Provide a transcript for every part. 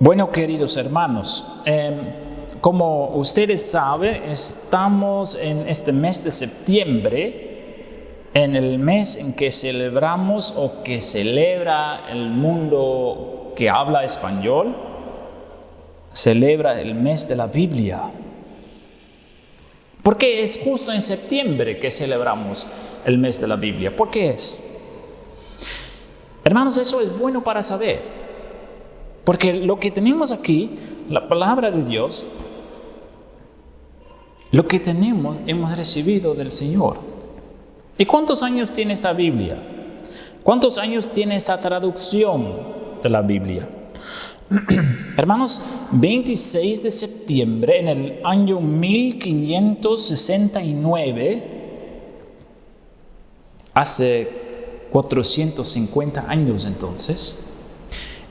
Bueno, queridos hermanos, como ustedes saben, estamos en este mes de septiembre, en el mes en que celebramos o que celebra el mundo que habla español, celebra el mes de la Biblia. ¿Por qué es justo en septiembre que celebramos el mes de la Biblia? ¿Por qué es? Hermanos, eso es bueno para saber. Porque lo que tenemos aquí, la palabra de Dios, lo que tenemos, hemos recibido del Señor. ¿Y cuántos años tiene esta Biblia? ¿Cuántos años tiene esa traducción de la Biblia? Hermanos, 26 de septiembre en el año 1569, hace 450 años entonces,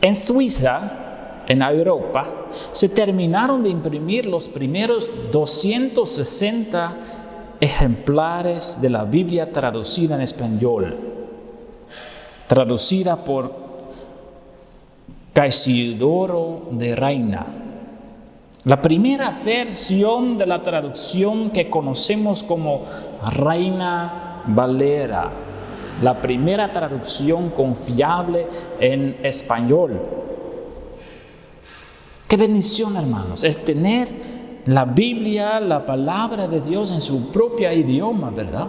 en Suiza, en Europa, se terminaron de imprimir los primeros 260 ejemplares de la Biblia traducida en español, traducida por Cassiodoro de Reina. La primera versión de la traducción que conocemos como Reina Valera, la primera traducción confiable en español. Qué bendición, hermanos, es tener la Biblia, la palabra de Dios en su propio idioma, ¿verdad?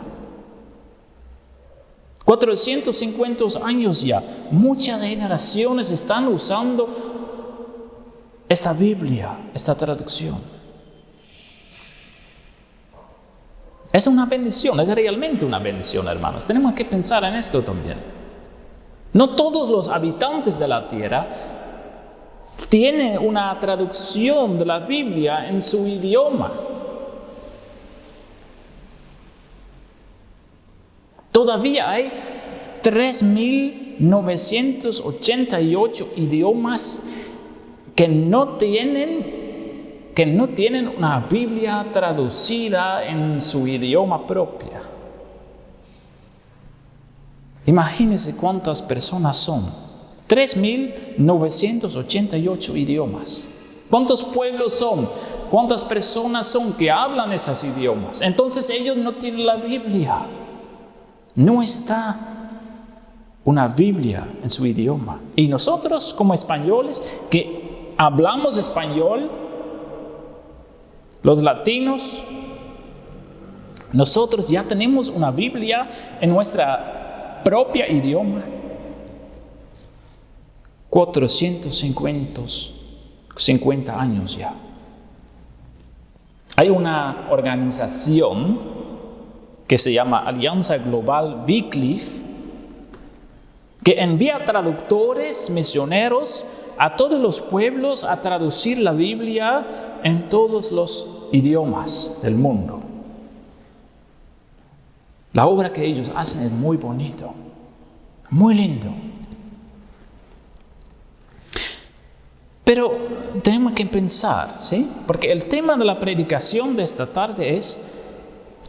450 años ya, muchas generaciones están usando esta Biblia, esta traducción. Es una bendición, es realmente una bendición, hermanos. Tenemos que pensar en esto también. No todos los habitantes de la tierra tienen una traducción de la Biblia en su idioma. Todavía hay 3.988 idiomas que no tienen una Biblia traducida en su idioma propia. Imagínense cuántas personas son. 3.988 idiomas. ¿Cuántos pueblos son? ¿Cuántas personas son que hablan esos idiomas? Entonces ellos no tienen la Biblia. No está una Biblia en su idioma. Y nosotros como españoles que hablamos español, los latinos, nosotros ya tenemos una Biblia en nuestra propia idioma. 450 años ya. Hay una organización que se llama Alianza Global Wycliffe, que envía traductores, misioneros a todos los pueblos a traducir la Biblia en todos los idiomas del mundo. La obra que ellos hacen es muy bonito, muy lindo. Pero tenemos que pensar, ¿sí? Porque el tema de la predicación de esta tarde es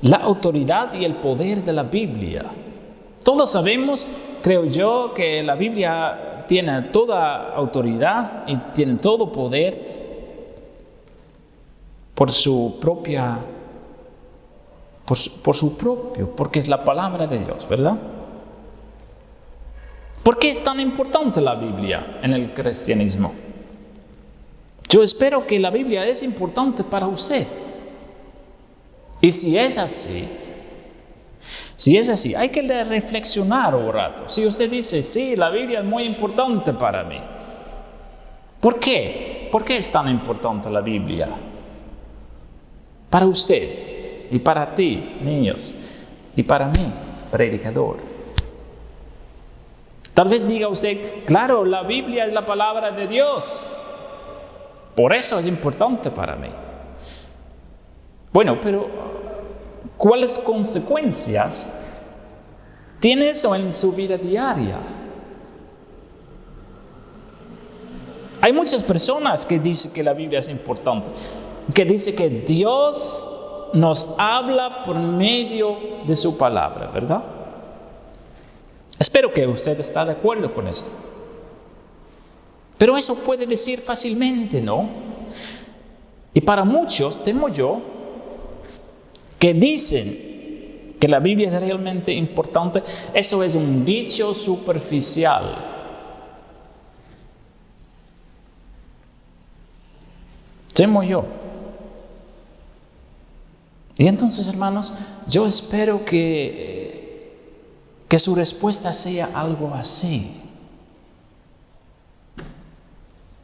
la autoridad y el poder de la Biblia. Todos sabemos, creo yo, que la Biblia tiene toda autoridad y tiene todo poder porque es la palabra de Dios, ¿verdad? ¿Por qué es tan importante la Biblia en el cristianismo? Yo espero que la Biblia es importante para usted. Y si es así, hay que reflexionar un rato. Si usted dice, sí, la Biblia es muy importante para mí. ¿Por qué? ¿Por qué es tan importante la Biblia? Para usted y para ti, niños, y para mí, predicador. Tal vez diga usted, claro, la Biblia es la palabra de Dios. Por eso es importante para mí. Bueno, pero ¿cuáles consecuencias tiene eso en su vida diaria? Hay muchas personas que dicen que la Biblia es importante, que dicen que Dios nos habla por medio de su palabra, ¿verdad? Espero que usted esté de acuerdo con esto. Pero eso puede decir fácilmente, ¿no? Y para muchos, temo yo, que dicen que la Biblia es realmente importante, eso es un dicho superficial. Temo yo. Y entonces, hermanos, yo espero que su respuesta sea algo así.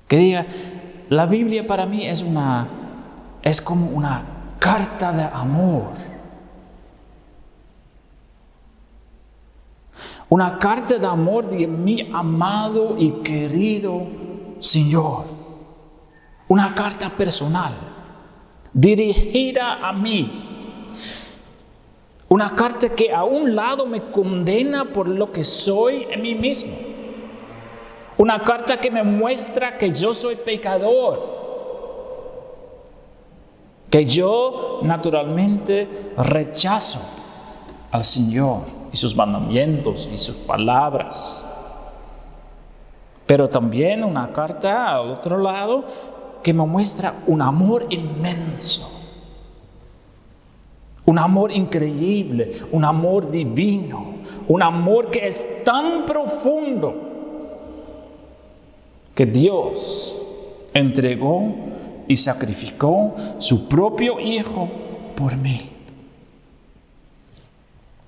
Que diga, la Biblia para mí es como una carta de amor. Una carta de amor de mi amado y querido Señor. Una carta personal, dirigida a mí. Una carta que a un lado me condena por lo que soy en mí mismo. Una carta que me muestra que yo soy pecador. Que yo naturalmente rechazo al Señor y sus mandamientos y sus palabras. Pero también una carta al otro lado que me muestra un amor inmenso. Un amor increíble, un amor divino, un amor que es tan profundo que Dios entregó y sacrificó su propio Hijo por mí.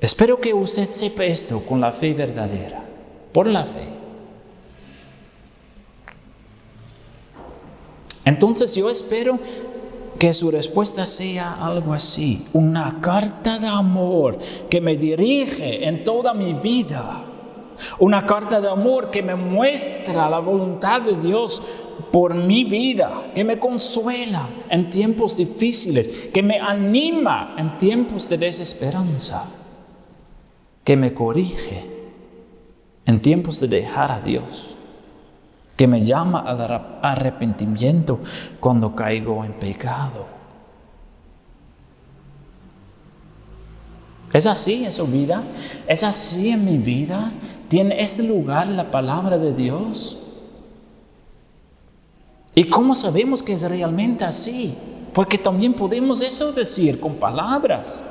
Espero que usted sepa esto con la fe verdadera, por la fe. Entonces yo espero que su respuesta sea algo así, una carta de amor que me dirige en toda mi vida, una carta de amor que me muestra la voluntad de Dios por mi vida, que me consuela en tiempos difíciles, que me anima en tiempos de desesperanza, que me corrige en tiempos de dejar a Dios, que me llama al arrepentimiento cuando caigo en pecado. ¿Es así en su vida? ¿Es así en mi vida? ¿Tiene este lugar la palabra de Dios? ¿Y cómo sabemos que es realmente así? Porque también podemos eso decir con palabras,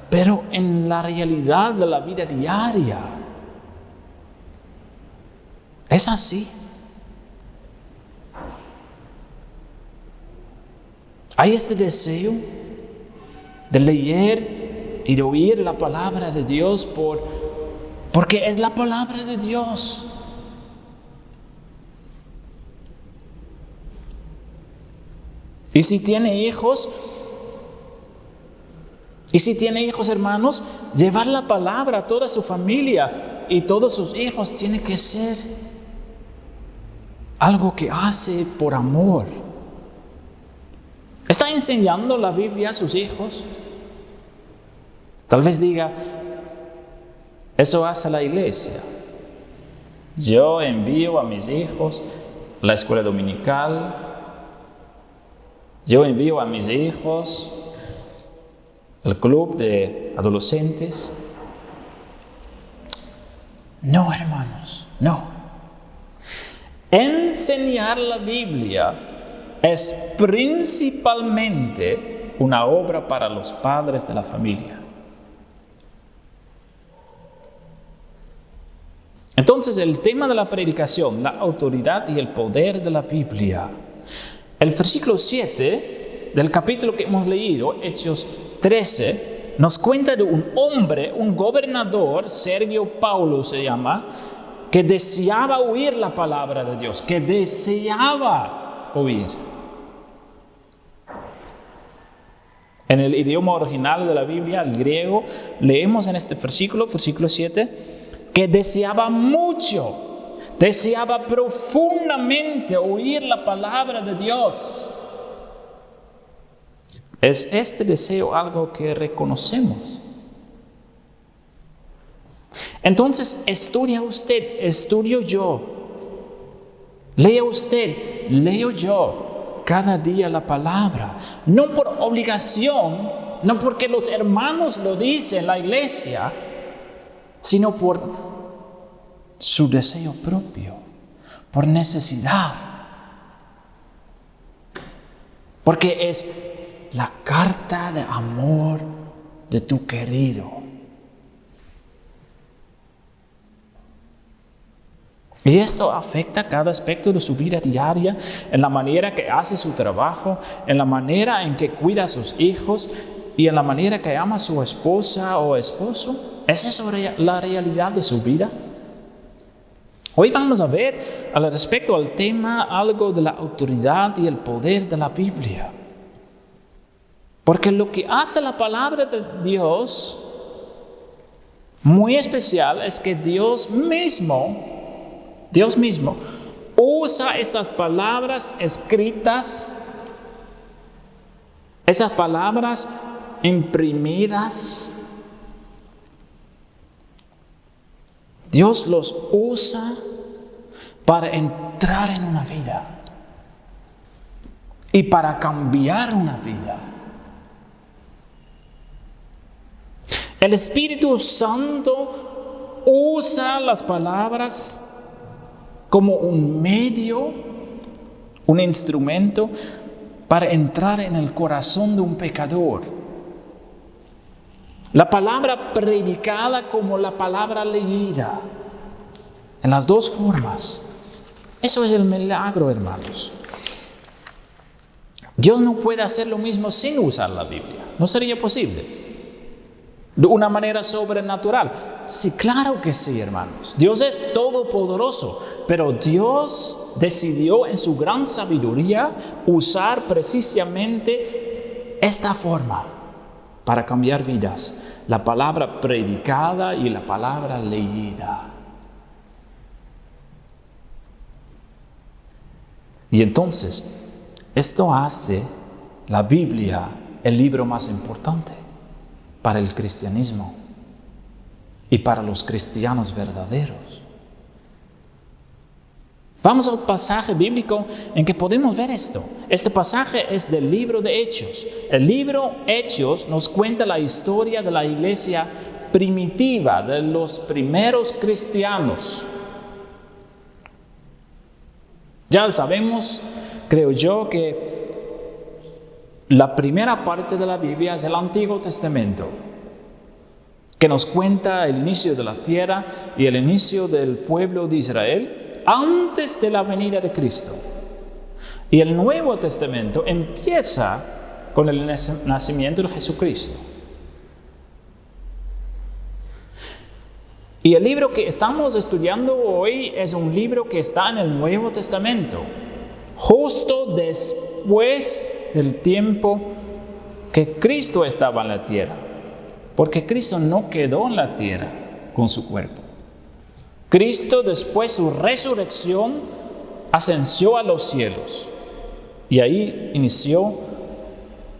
pero en la realidad de la vida diaria, ¿es así? Hay este deseo de leer y de oír la palabra de Dios porque es la palabra de Dios. Y si tiene hijos, hermanos, llevar la palabra a toda su familia y todos sus hijos tiene que ser algo que hace por amor. ¿Está enseñando la Biblia a sus hijos? Tal vez diga, eso hace la iglesia. Yo envío a mis hijos a la escuela dominical. Yo envío a mis hijos al club de adolescentes. No, hermanos, no. Enseñar la Biblia es principalmente una obra para los padres de la familia. Entonces, el tema de la predicación, la autoridad y el poder de la Biblia. El versículo 7 del capítulo que hemos leído, Hechos 13, nos cuenta de un hombre, un gobernador, Sergio Paulo se llama, que deseaba oír la palabra de Dios, que deseaba oír. En el idioma original de la Biblia, el griego, leemos en este versículo 7, que deseaba mucho, deseaba profundamente oír la palabra de Dios. ¿Es este deseo algo que reconocemos? Entonces, estudia usted, estudio yo. Lea usted, leo yo cada día la palabra. No por obligación, no porque los hermanos lo dicen en la iglesia, sino por su deseo propio, por necesidad. Porque es la carta de amor de tu querido. Y esto afecta cada aspecto de su vida diaria, en la manera que hace su trabajo, en la manera en que cuida a sus hijos y en la manera que ama a su esposa o esposo. ¿Es eso la realidad de su vida? Hoy vamos a ver al respecto al tema algo de la autoridad y el poder de la Biblia. Porque lo que hace la palabra de Dios muy especial es que Dios mismo usa estas palabras escritas, esas palabras imprimidas. Dios los usa para entrar en una vida y para cambiar una vida. El Espíritu Santo usa las palabras como un medio, un instrumento para entrar en el corazón de un pecador. La palabra predicada como la palabra leída, en las dos formas. Eso es el milagro, hermanos. Dios no puede hacer lo mismo sin usar la Biblia. No sería posible. De una manera sobrenatural. Sí, claro que sí, hermanos. Dios es todopoderoso, pero Dios decidió en su gran sabiduría usar precisamente esta forma para cambiar vidas. La palabra predicada y la palabra leída. Y entonces, esto hace la Biblia el libro más importante para el cristianismo y para los cristianos verdaderos. Vamos al pasaje bíblico en que podemos ver esto. Este pasaje es del libro de Hechos. El libro Hechos nos cuenta la historia de la iglesia primitiva, de los primeros cristianos. Ya sabemos, creo yo, que la primera parte de la Biblia es el Antiguo Testamento, que nos cuenta el inicio de la tierra y el inicio del pueblo de Israel antes de la venida de Cristo. Y el Nuevo Testamento empieza con el nacimiento de Jesucristo. Y el libro que estamos estudiando hoy es un libro que está en el Nuevo Testamento, justo después del tiempo que Cristo estaba en la tierra, porque Cristo no quedó en la tierra con su cuerpo. Cristo, después de su resurrección, ascendió a los cielos y ahí inició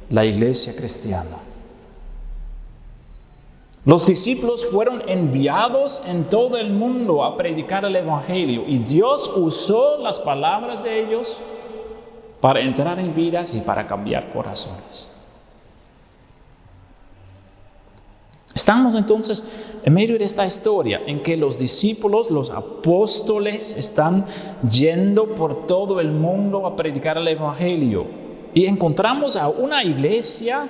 la iglesia cristiana. Los discípulos fueron enviados en todo el mundo a predicar el evangelio y Dios usó las palabras de ellos para entrar en vidas y para cambiar corazones. Estamos entonces en medio de esta historia en que los discípulos, los apóstoles, están yendo por todo el mundo a predicar el evangelio. Y encontramos a una iglesia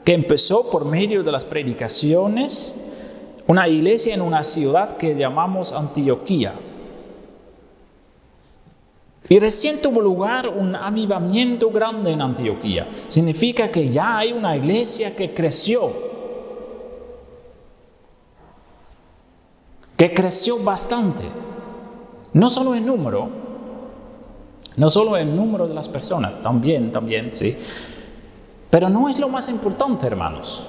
que empezó por medio de las predicaciones, una iglesia en una ciudad que llamamos Antioquía. Y recién tuvo lugar un avivamiento grande en Antioquía. Significa que ya hay una iglesia que creció bastante. No solo en número de las personas, también, sí. Pero no es lo más importante, hermanos.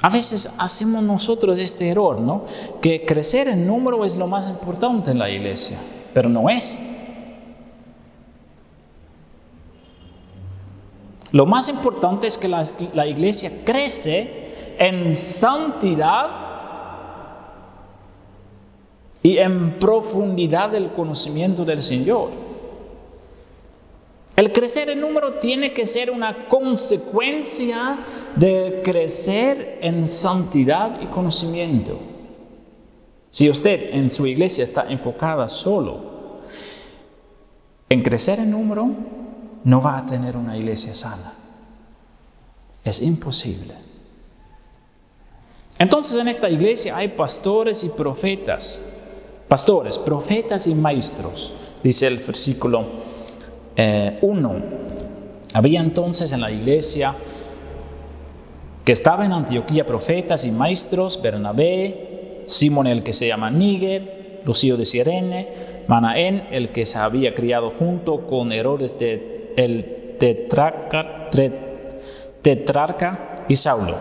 A veces hacemos nosotros este error, ¿no? Que crecer en número es lo más importante en la iglesia. Pero no es. Lo más importante es que la iglesia crece en santidad y en profundidad del conocimiento del Señor. El crecer en número tiene que ser una consecuencia de crecer en santidad y conocimiento. Si usted en su iglesia está enfocada solo en crecer en número, no va a tener una iglesia sana. Es imposible. Entonces en esta iglesia hay pastores y profetas. Pastores, profetas y maestros, dice el versículo 1. Había entonces en la iglesia que estaba en Antioquía profetas y maestros: Bernabé, Simón el que se llama Níger, Lucio de Cirene, Manaén el que se había criado junto con Herodes el tetrarca y Saulo.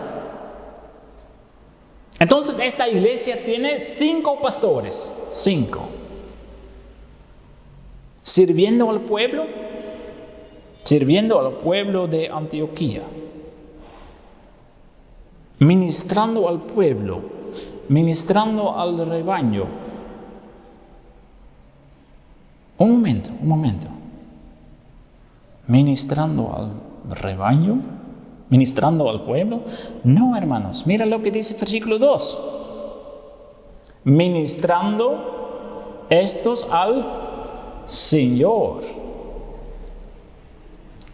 Entonces esta iglesia tiene 5 pastores, 5, sirviendo al pueblo de Antioquía, ministrando al pueblo, ministrando al rebaño. Un momento. ¿Ministrando al rebaño? ¿Ministrando al pueblo? No, hermanos. Mira lo que dice el versículo 2. Ministrando estos al Señor.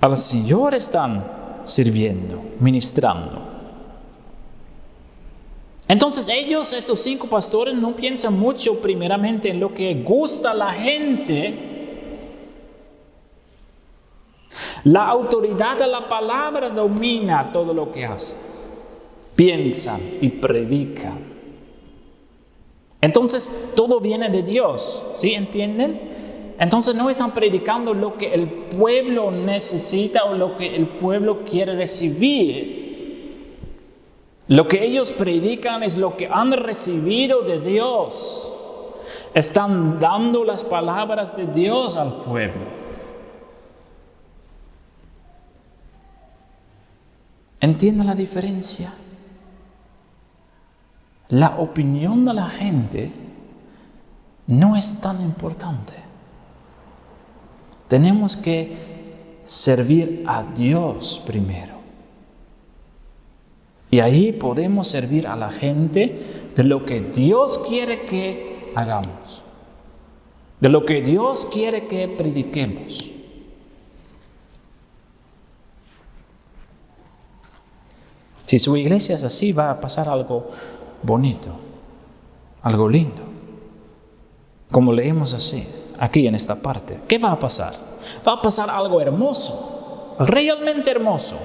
Al Señor están sirviendo, ministrando. Entonces estos 5 pastores, no piensan mucho primeramente en lo que gusta a la gente. La autoridad de la palabra domina todo lo que hacen. Piensan y predican. Entonces todo viene de Dios, ¿sí? ¿Entienden? Entonces no están predicando lo que el pueblo necesita o lo que el pueblo quiere recibir. Lo que ellos predican es lo que han recibido de Dios. Están dando las palabras de Dios al pueblo. ¿Entienden la diferencia? La opinión de la gente no es tan importante. Tenemos que servir a Dios primero. Y ahí podemos servir a la gente de lo que Dios quiere que hagamos, de lo que Dios quiere que prediquemos. Si su iglesia es así, va a pasar algo bonito, algo lindo. Como leemos así, aquí en esta parte. ¿Qué va a pasar? Va a pasar algo hermoso, realmente hermoso.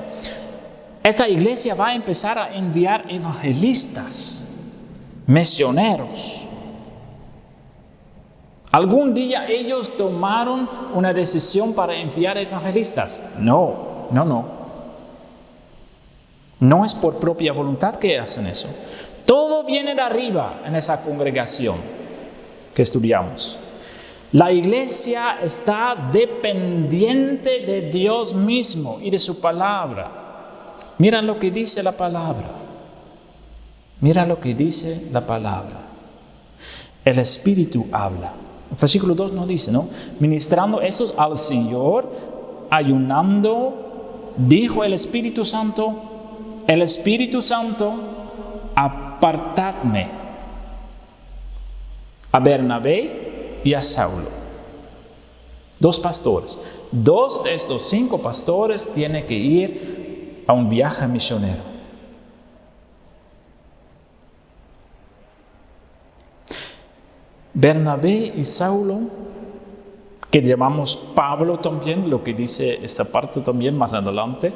Esta iglesia va a empezar a enviar evangelistas, misioneros. ¿Algún día ellos tomaron una decisión para enviar evangelistas? No. No es por propia voluntad que hacen eso. Todo viene de arriba en esa congregación que estudiamos. La iglesia está dependiente de Dios mismo y de su palabra. Mira lo que dice la palabra. Mira lo que dice la palabra. El Espíritu habla. El versículo 2 no dice, ¿no? Ministrando estos al Señor, ayunando, dijo el Espíritu Santo, apartadme a Bernabé y a Saulo. 2 pastores. 2 de estos 5 pastores tienen que ir a un viaje misionero. Bernabé y Saulo, que llamamos Pablo también, lo que dice esta parte también más adelante,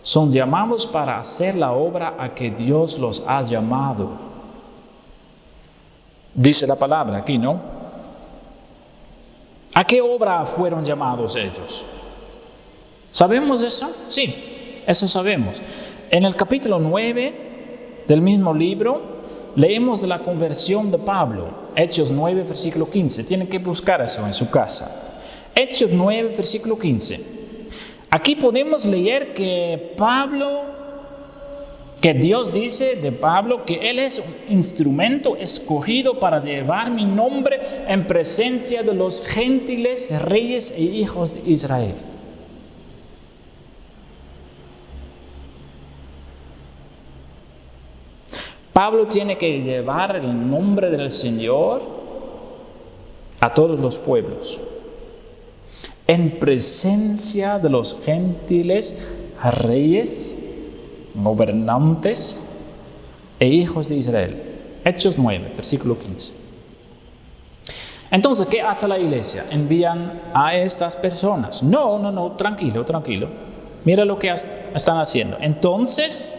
son llamados para hacer la obra a que Dios los ha llamado. Dice la palabra aquí, ¿no? ¿A qué obra fueron llamados ellos? ¿Sabemos eso? Sí, eso sabemos. En el capítulo 9 del mismo libro, leemos de la conversión de Pablo. Hechos 9, versículo 15. Tienen que buscar eso en su casa. Hechos 9, versículo 15. Aquí podemos leer que Dios dice de Pablo que él es un instrumento escogido para llevar mi nombre en presencia de los gentiles, reyes e hijos de Israel. Pablo tiene que llevar el nombre del Señor a todos los pueblos, en presencia de los gentiles, reyes, gobernantes e hijos de Israel. Hechos 9, versículo 15. Entonces, ¿qué hace la iglesia? ¿Envían a estas personas? No, tranquilo. Mira lo que están haciendo. Entonces,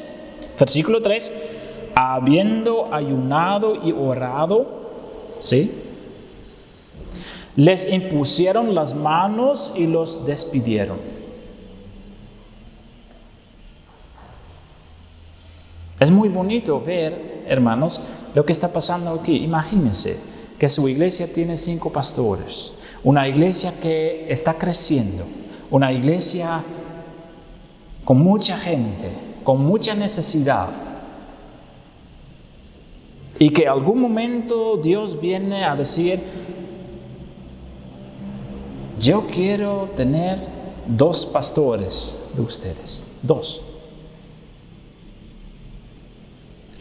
versículo 3, habiendo ayunado y orado, ¿sí?, les impusieron las manos y los despidieron. Es muy bonito ver, hermanos, lo que está pasando aquí. Imagínense que su iglesia tiene 5 pastores, una iglesia que está creciendo, una iglesia con mucha gente, con mucha necesidad, y que en algún momento Dios viene a decir: yo quiero tener 2 pastores de ustedes, 2.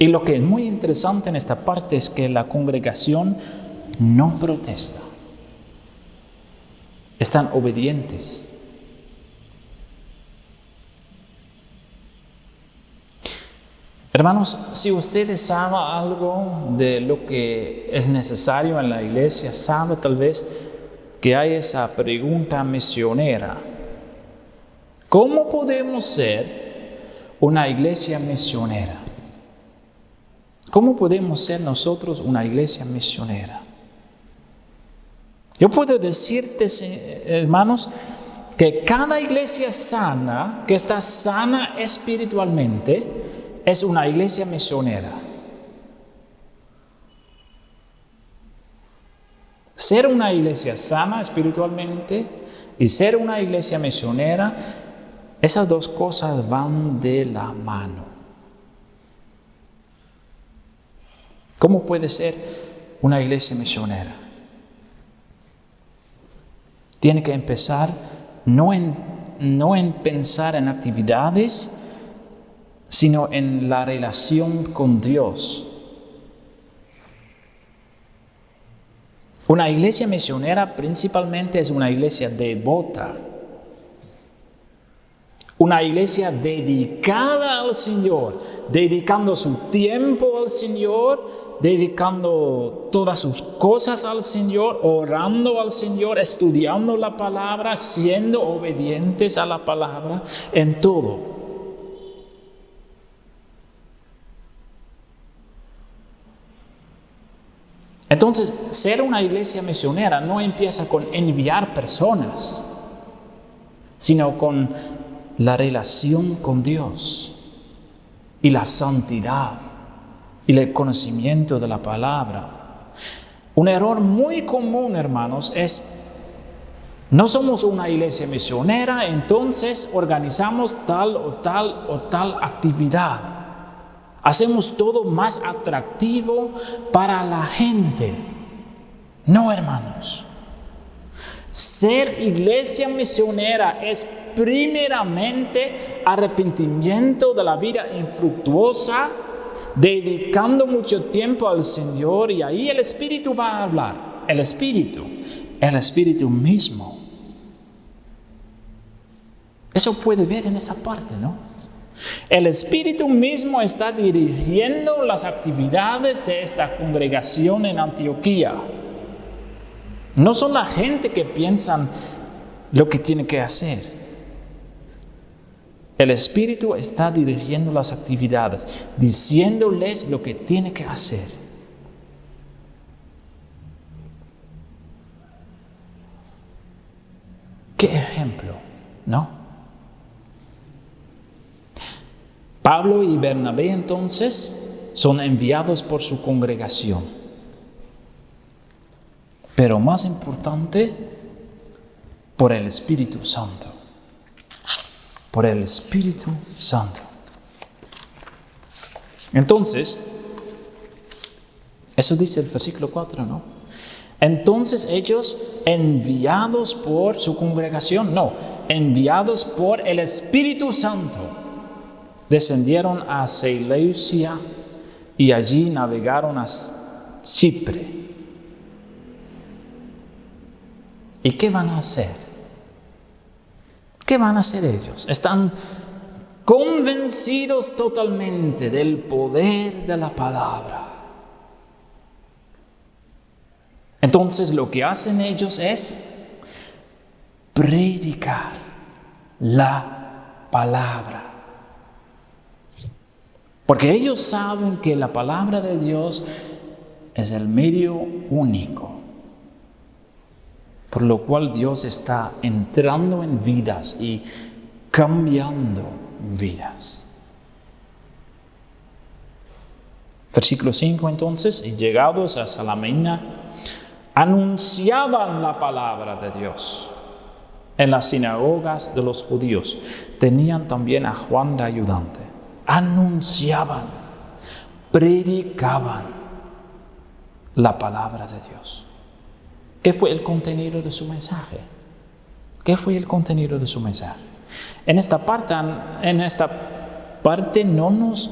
Y lo que es muy interesante en esta parte es que la congregación no protesta. Están obedientes. Hermanos, si ustedes saben algo de lo que es necesario en la iglesia, sabe tal vez que hay esa pregunta misionera: ¿cómo podemos ser una iglesia misionera? ¿Cómo podemos ser nosotros una iglesia misionera? Yo puedo decirte, hermanos, que cada iglesia sana, que está sana espiritualmente, es una iglesia misionera. Ser una iglesia sana espiritualmente y ser una iglesia misionera, esas 2 cosas van de la mano. ¿Cómo puede ser una iglesia misionera? Tiene que empezar no en pensar en actividades, sino en la relación con Dios. Una iglesia misionera principalmente es una iglesia devota, una iglesia dedicada al Señor, dedicando su tiempo al Señor, dedicando todas sus cosas al Señor, orando al Señor, estudiando la palabra, siendo obedientes a la palabra en todo. Entonces, ser una iglesia misionera no empieza con enviar personas, sino con la relación con Dios y la santidad y el conocimiento de la palabra. Un error muy común, hermanos, es: no somos una iglesia misionera, entonces organizamos tal o tal actividad. Hacemos todo más atractivo para la gente. No, hermanos. Ser iglesia misionera es primeramente arrepentimiento de la vida infructuosa, dedicando mucho tiempo al Señor, y ahí el Espíritu va a hablar. El Espíritu mismo. Eso puede ver en esa parte, ¿no? El Espíritu mismo está dirigiendo las actividades de esta congregación en Antioquía. No son la gente que piensan lo que tiene que hacer. El Espíritu está dirigiendo las actividades, diciéndoles lo que tiene que hacer. ¿Qué ejemplo, no? Pablo y Bernabé entonces son enviados por su congregación. Pero más importante, por el Espíritu Santo. Por el Espíritu Santo. Entonces, eso dice el versículo 4, ¿no? Entonces ellos, enviados por su congregación, enviados por el Espíritu Santo, descendieron a Seleucia y allí navegaron a Chipre. ¿Y qué van a hacer? ¿Qué van a hacer ellos? Están convencidos totalmente del poder de la palabra. Entonces lo que hacen ellos es predicar la palabra. Porque ellos saben que la palabra de Dios es el medio único, por lo cual Dios está entrando en vidas y cambiando vidas. Versículo 5 entonces, y llegados a Salamina, anunciaban la palabra de Dios en las sinagogas de los judíos. Tenían también a Juan de ayudante. Anunciaban, predicaban la palabra de Dios. ¿Qué fue el contenido de su mensaje? ¿Qué fue el contenido de su mensaje? En esta parte no nos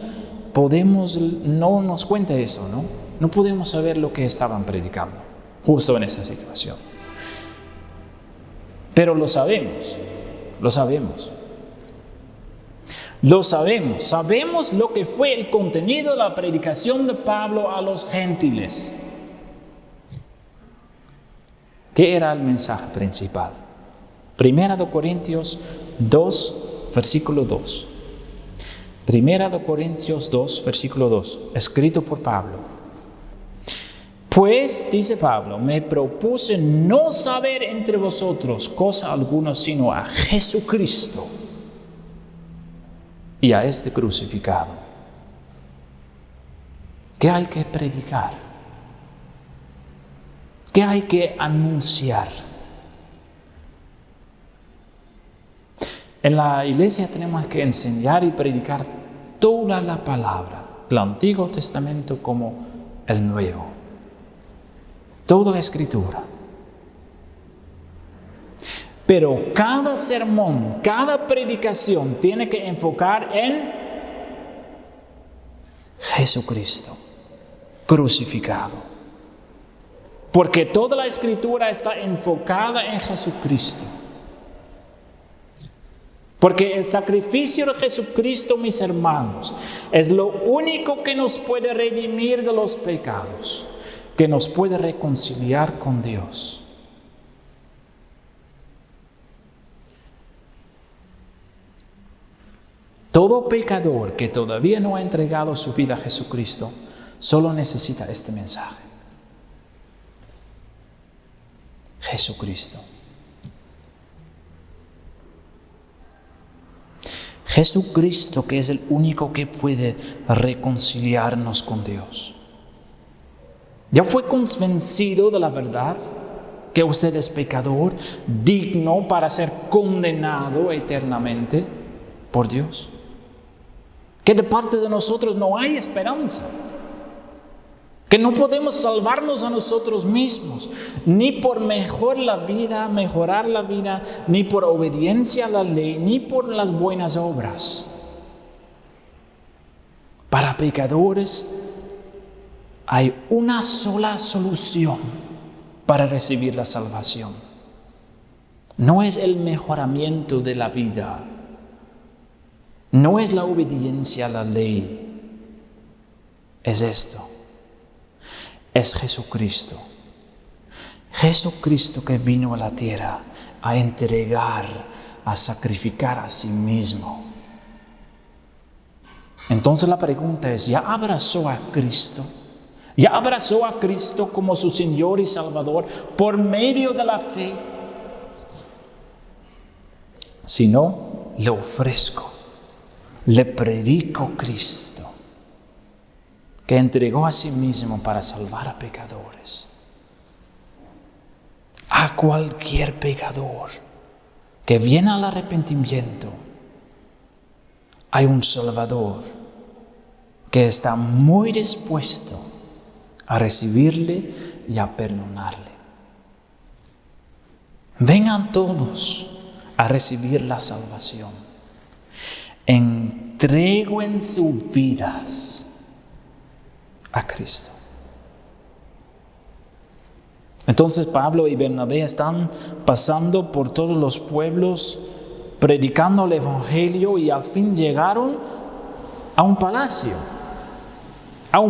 cuenta eso, ¿no? No podemos saber lo que estaban predicando justo en esa situación. Pero lo sabemos. Sabemos lo que fue el contenido de la predicación de Pablo a los gentiles. ¿Qué era el mensaje principal? 1 Corintios 2, versículo 2. 1 Corintios 2, versículo 2, escrito por Pablo. Pues, dice Pablo, me propuse no saber entre vosotros cosa alguna, sino a Jesucristo y a este crucificado. ¿Qué hay que predicar? ¿Qué hay que anunciar? En la iglesia tenemos que enseñar y predicar toda la palabra, el Antiguo Testamento como el Nuevo, toda la Escritura. Pero cada sermón, cada predicación tiene que enfocar en Jesucristo crucificado. Porque toda la Escritura está enfocada en Jesucristo. Porque el sacrificio de Jesucristo, mis hermanos, es lo único que nos puede redimir de los pecados, que nos puede reconciliar con Dios. Todo pecador que todavía no ha entregado su vida a Jesucristo solo necesita este mensaje. Jesucristo. Jesucristo, que es el único que puede reconciliarnos con Dios. ¿Ya fue convencido de la verdad que usted es pecador, digno para ser condenado eternamente por Dios? Que de parte de nosotros no hay esperanza, que no podemos salvarnos a nosotros mismos, ni por mejorar la vida, ni por obediencia a la ley, ni por las buenas obras. Para pecadores hay una sola solución para recibir la salvación. No es el mejoramiento de la vida, no es la obediencia a la ley, es esto. Es Jesucristo. Jesucristo que vino a la tierra a entregar, a sacrificar a sí mismo. Entonces la pregunta es, ¿ya abrazó a Cristo? ¿Ya abrazó a Cristo como su Señor y Salvador por medio de la fe? Si no, le ofrezco, le predico Cristo, que entregó a sí mismo para salvar a pecadores. A cualquier pecador que viene al arrepentimiento, hay un Salvador que está muy dispuesto a recibirle y a perdonarle. Vengan todos a recibir la salvación. Entreguen sus vidas a Cristo. Entonces Pablo y Bernabé están pasando por todos los pueblos, predicando el Evangelio, y al fin llegaron a un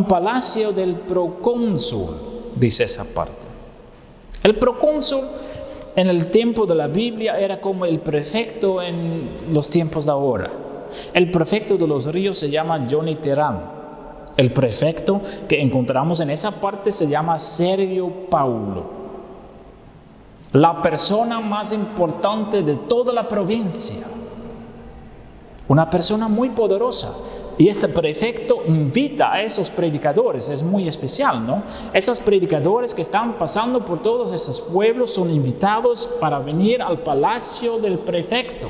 palacio del procónsul, dice esa parte. El procónsul en el tiempo de la Biblia era como el prefecto en los tiempos de ahora. El prefecto de los ríos se llama Johnny Terán. El prefecto que encontramos en esa parte se llama Sergio Paulo. La persona más importante de toda la provincia. Una persona muy poderosa. Y este prefecto invita a esos predicadores. Es muy especial, ¿no? Esos predicadores que están pasando por todos esos pueblos son invitados para venir al palacio del prefecto.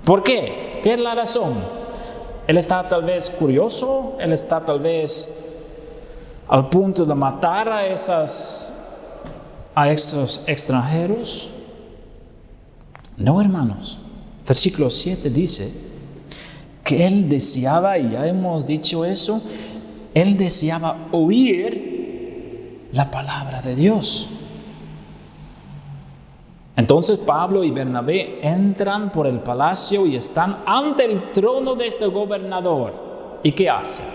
¿Por qué? ¿Qué es la razón? Él está tal vez curioso, él está tal vez al punto de matar a estos extranjeros. No, hermanos. Versículo 7 dice que él deseaba, y ya hemos dicho eso, él deseaba oír la palabra de Dios. Entonces Pablo y Bernabé entran por el palacio y están ante el trono de este gobernador. ¿Y qué hacen?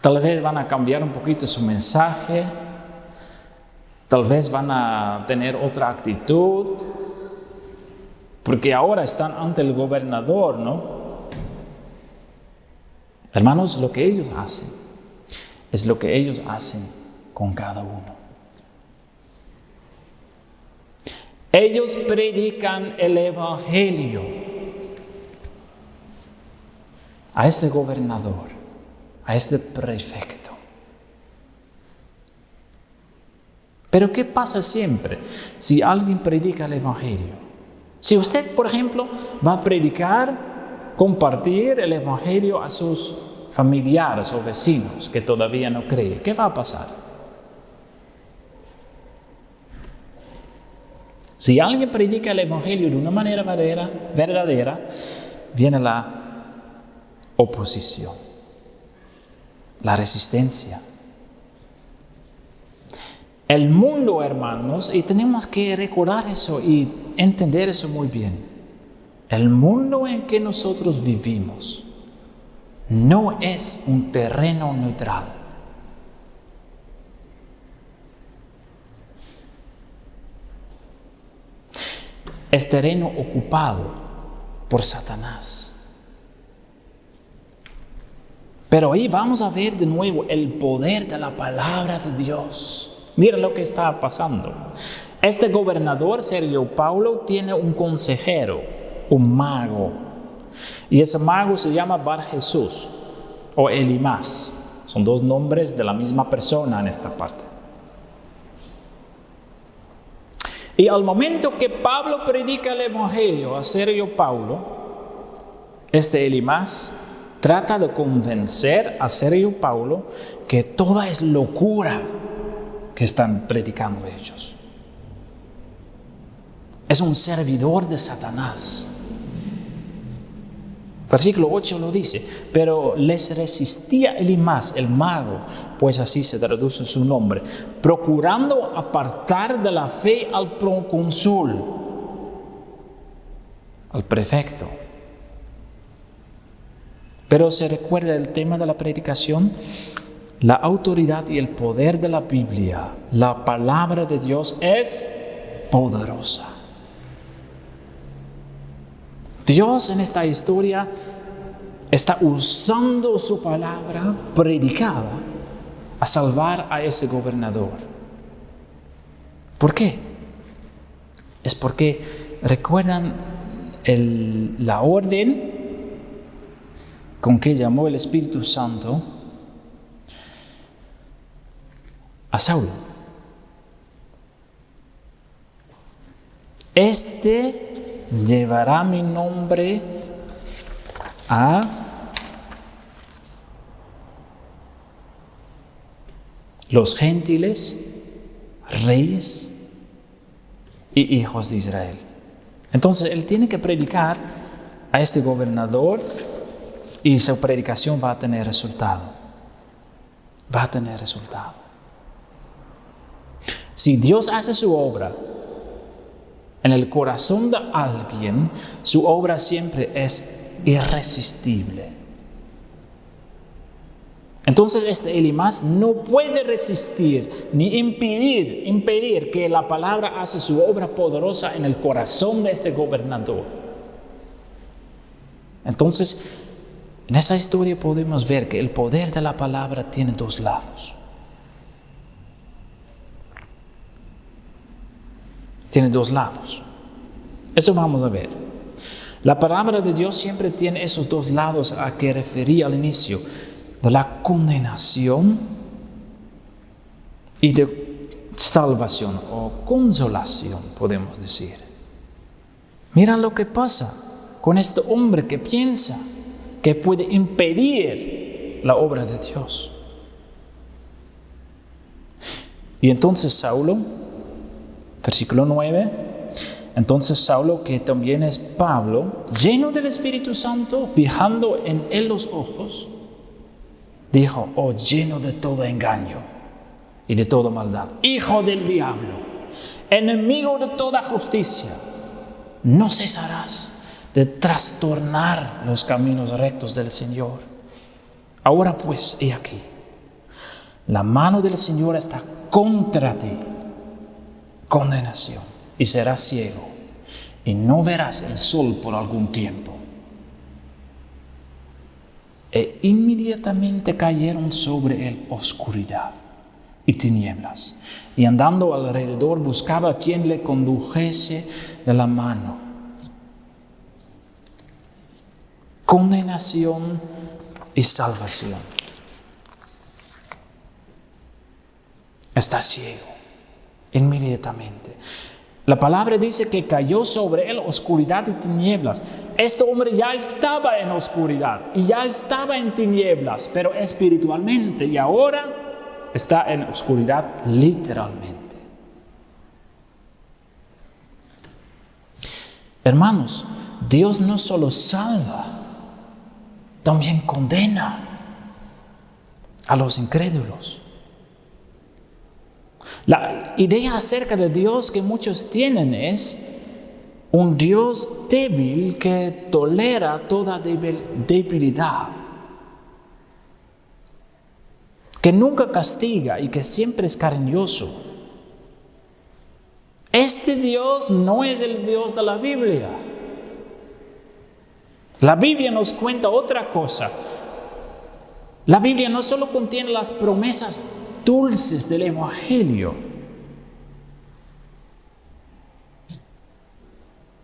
Tal vez van a cambiar un poquito su mensaje, tal vez van a tener otra actitud, porque ahora están ante el gobernador, ¿no? Hermanos, lo que ellos hacen es lo que ellos hacen con cada uno. Ellos predican el Evangelio a este gobernador, a este prefecto. Pero ¿qué pasa siempre si alguien predica el Evangelio? Si usted, por ejemplo, va a predicar, compartir el Evangelio a sus familiares o vecinos que todavía no creen, ¿qué va a pasar? Si alguien predica el Evangelio de una manera verdadera, viene la oposición, la resistencia. El mundo, hermanos, y tenemos que recordar eso y entender eso muy bien. El mundo en que nosotros vivimos no es un terreno neutral. Es terreno ocupado por Satanás. Pero ahí vamos a ver de nuevo el poder de la palabra de Dios. Mira lo que está pasando. Este gobernador, Sergio Paulo, tiene un consejero, un mago. Y ese mago se llama Bar Jesús o Elimas. Son dos nombres de la misma persona en esta parte. Y al momento que Pablo predica el Evangelio a Sergio Paulo, este Elimas trata de convencer a Sergio Paulo que toda es locura que están predicando ellos. Es un servidor de Satanás. Versículo 8 lo dice, pero les resistía Elimas, el mago, pues así se traduce su nombre, procurando apartar de la fe al procónsul, al prefecto. Pero se recuerda el tema de la predicación, la autoridad y el poder de la Biblia, la palabra de Dios es poderosa. Dios en esta historia está usando su palabra predicada a salvar a ese gobernador. ¿Por qué? Es porque recuerdan la orden con que llamó el Espíritu Santo a Saulo. Este llevará mi nombre a los gentiles, reyes y hijos de Israel. Entonces él tiene que predicar a este gobernador y su predicación va a tener resultado. Va a tener resultado. Si Dios hace su obra en el corazón de alguien, su obra siempre es irresistible. Entonces Elimas no puede resistir ni impedir que la palabra hace su obra poderosa en el corazón de este gobernador. Entonces, en esa historia podemos ver que el poder de la palabra tiene dos lados. Tiene dos lados. Eso vamos a ver. La palabra de Dios siempre tiene esos dos lados a que referí al inicio, de la condenación y de salvación o consolación, podemos decir. Mira lo que pasa con este hombre que piensa que puede impedir la obra de Dios. Y entonces Saulo, versículo 9, entonces Saulo, que también es Pablo, lleno del Espíritu Santo, fijando en él los ojos, dijo: oh, lleno de todo engaño y de toda maldad, hijo del diablo, enemigo de toda justicia, no cesarás de trastornar los caminos rectos del Señor. Ahora pues, he aquí, la mano del Señor está contra ti, condenación, y serás ciego, y no verás el sol por algún tiempo. E inmediatamente cayeron sobre él oscuridad y tinieblas, y andando alrededor buscaba a quien le condujese de la mano. Condenación y salvación. Está ciego inmediatamente. La palabra dice que cayó sobre él oscuridad y tinieblas. Este hombre ya estaba en oscuridad y ya estaba en tinieblas, pero espiritualmente, y ahora está en oscuridad literalmente. Hermanos, Dios no solo salva, también condena a los incrédulos. La idea acerca de Dios que muchos tienen es un Dios débil que tolera toda debilidad, que nunca castiga y que siempre es cariñoso. Este Dios no es el Dios de la Biblia. La Biblia nos cuenta otra cosa. La Biblia no solo contiene las promesas dulces del Evangelio,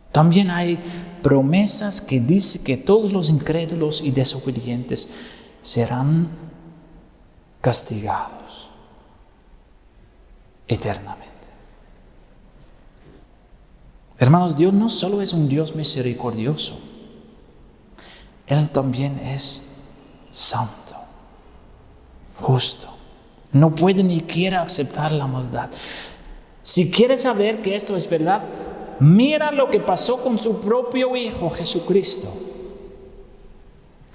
también hay promesas que dicen que todos los incrédulos y desobedientes serán castigados eternamente. Hermanos, Dios no solo es un Dios misericordioso, Él también es santo, justo. No puede ni quiere aceptar la maldad. Si quieres saber que esto es verdad, mira lo que pasó con su propio Hijo Jesucristo.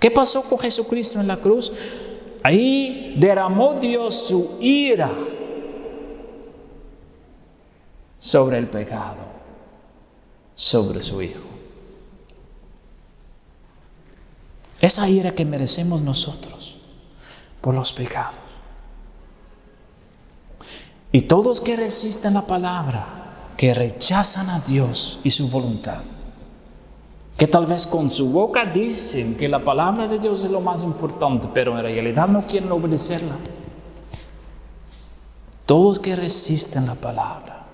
¿Qué pasó con Jesucristo en la cruz? Ahí derramó Dios su ira sobre el pecado, sobre su Hijo. Esa ira que merecemos nosotros por los pecados. Y todos que resisten la palabra, que rechazan a Dios y su voluntad, que tal vez con su boca dicen que la palabra de Dios es lo más importante, pero en realidad no quieren obedecerla. Todos que resisten la palabra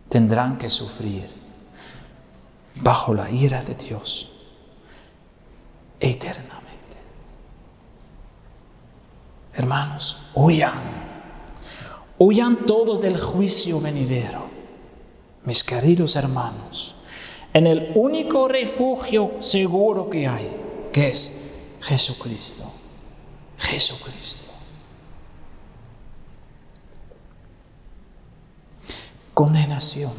tendrán que sufrir bajo la ira de Dios eternamente. Hermanos, huyan todos del juicio venidero, mis queridos hermanos, en el único refugio seguro que hay, que es Jesucristo. Jesucristo. Condenación.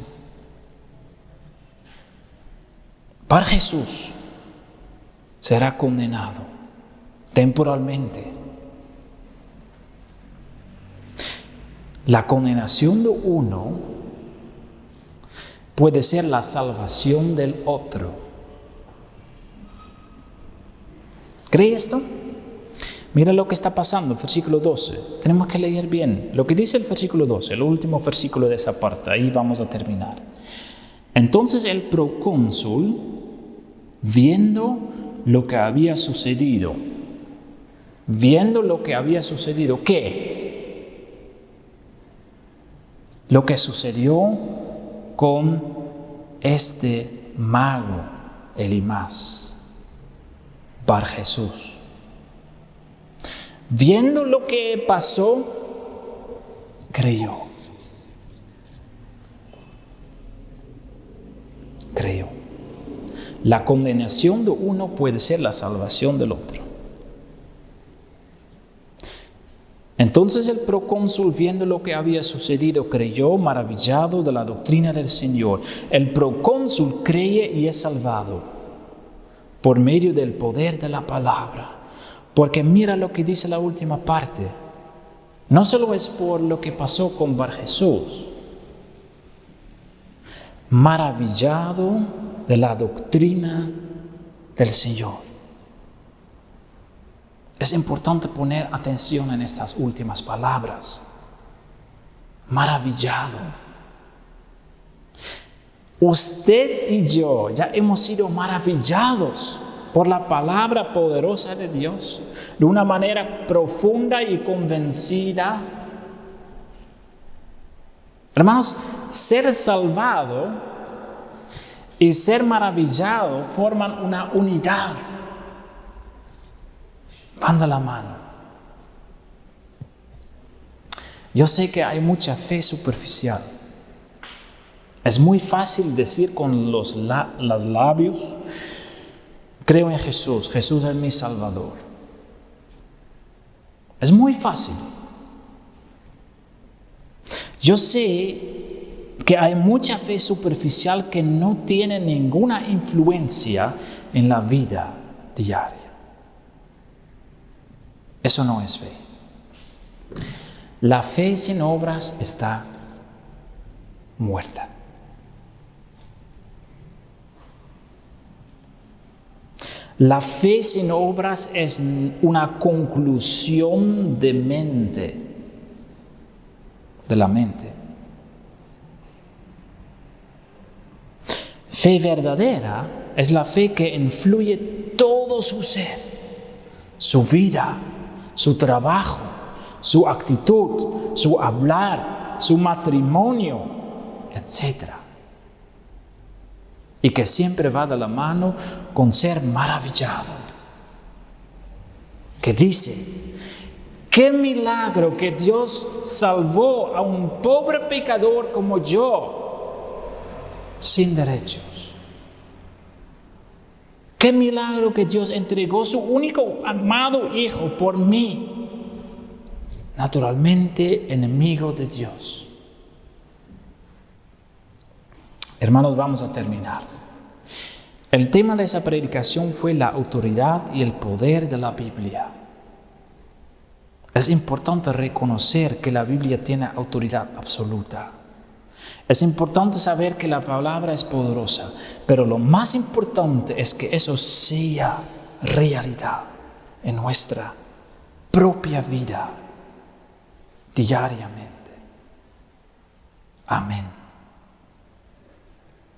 Para Jesús, será condenado temporalmente. La condenación de uno puede ser la salvación del otro. ¿Cree esto? Mira lo que está pasando, versículo 12. Tenemos que leer bien lo que dice el versículo 12, el último versículo de esa parte. Ahí vamos a terminar. Entonces el procónsul, viendo lo que había sucedido, ¿qué? Lo que sucedió con este mago, Elimas, Bar Jesús. Viendo lo que pasó, creyó. La condenación de uno puede ser la salvación del otro. Entonces el procónsul, viendo lo que había sucedido, creyó, maravillado de la doctrina del Señor. El procónsul cree y es salvado por medio del poder de la palabra. Porque mira lo que dice la última parte. No solo es por lo que pasó con Bar Jesús. Maravillado de la doctrina del Señor. Es importante poner atención en estas últimas palabras. Maravillado. Usted y yo ya hemos sido maravillados por la palabra poderosa de Dios de una manera profunda y convencida. Hermanos, ser salvado y ser maravillado forman una unidad. Van de la mano. Yo sé que hay mucha fe superficial. Es muy fácil decir con los labios, creo en Jesús, Jesús es mi Salvador. Es muy fácil. Yo sé que hay mucha fe superficial que no tiene ninguna influencia en la vida diaria. Eso no es fe. La fe sin obras está muerta. La fe sin obras es una conclusión de la mente. Fe verdadera es la fe que influye todo su ser, su vida, su trabajo, su actitud, su hablar, su matrimonio, etc. Y que siempre va de la mano con ser maravillado. Que dice, qué milagro que Dios salvó a un pobre pecador como yo, sin derechos. Qué milagro que Dios entregó su único amado Hijo por mí, naturalmente enemigo de Dios. Hermanos, vamos a terminar. El tema de esa predicación fue la autoridad y el poder de la Biblia. Es importante reconocer que la Biblia tiene autoridad absoluta. Es importante saber que la palabra es poderosa, pero lo más importante es que eso sea realidad en nuestra propia vida diariamente. Amén.